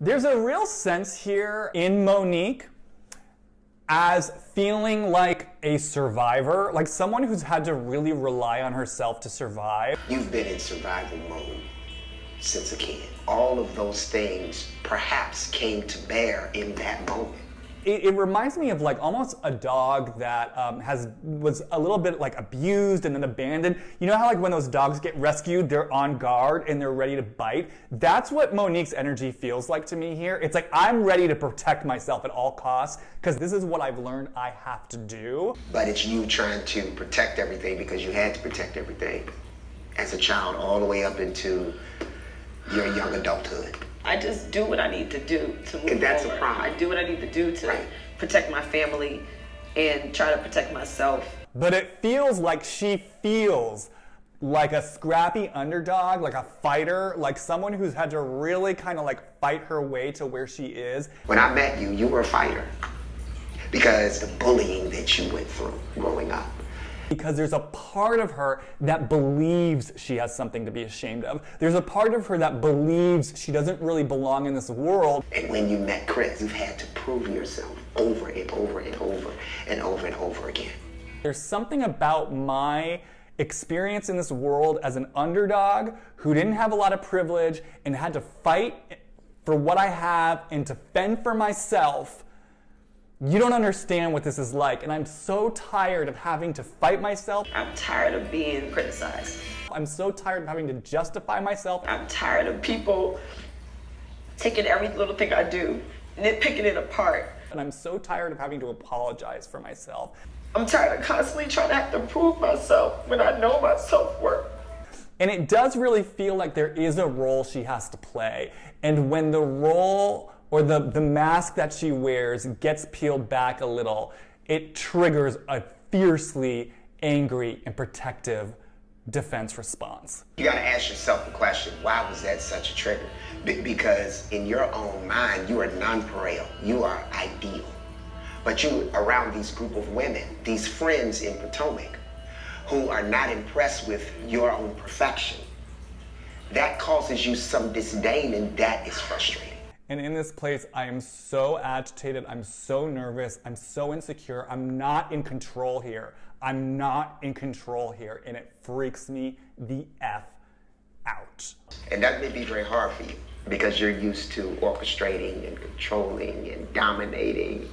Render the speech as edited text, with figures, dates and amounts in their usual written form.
There's a real sense here in Monique as feeling like a survivor, like someone who's had to really rely on herself to survive. You've been in survival mode since a kid. All of those things perhaps came to bear in that moment. It reminds me of like almost a dog that was a little bit like abused and then abandoned. You know how like when those dogs get rescued, they're on guard and they're ready to bite? That's what Monique's energy feels like to me here. It's like I'm ready to protect myself at all costs because this is what I've learned I have to do. But it's you trying to protect everything because you had to protect everything as a child all the way up into your young adulthood. I just do what I need to do to move And that's forward. a problem. I do what I need to do to protect my family and try to protect myself. But it feels like she feels like a scrappy underdog, like a fighter, like someone who's had to really kind of like fight her way to where she is. When I met you, you were a fighter because the bullying that you went through growing up. Because there's a part of her that believes she has something to be ashamed of. There's a part of her that believes she doesn't really belong in this world. And when you met Chris, you've had to prove yourself over and over and over and over and over again. There's something about my experience in this world as an underdog who didn't have a lot of privilege and had to fight for what I have and to fend for myself. You don't understand what this is like, and I'm so tired of having to fight myself. I'm tired of being criticized. I'm so tired of having to justify myself. I'm tired of people taking every little thing I do, nitpicking it apart. And I'm so tired of having to apologize for myself. I'm tired of constantly trying to have to prove myself when I know my self-worth. And it does really feel like there is a role she has to play. And when the role or the mask that she wears gets peeled back a little, it triggers a fiercely angry and protective defense response. You gotta ask yourself the question, why was that such a trigger? Because in your own mind, you are nonpareil, you are ideal. But you around these group of women, these friends in Potomac, who are not impressed with your own perfection, that causes you some disdain, and that is frustrating. And in this place, I am so agitated, I'm so nervous, I'm so insecure, I'm not in control here. I'm not in control here, and it freaks me the F out. And that may be very hard for you because you're used to orchestrating and controlling and dominating.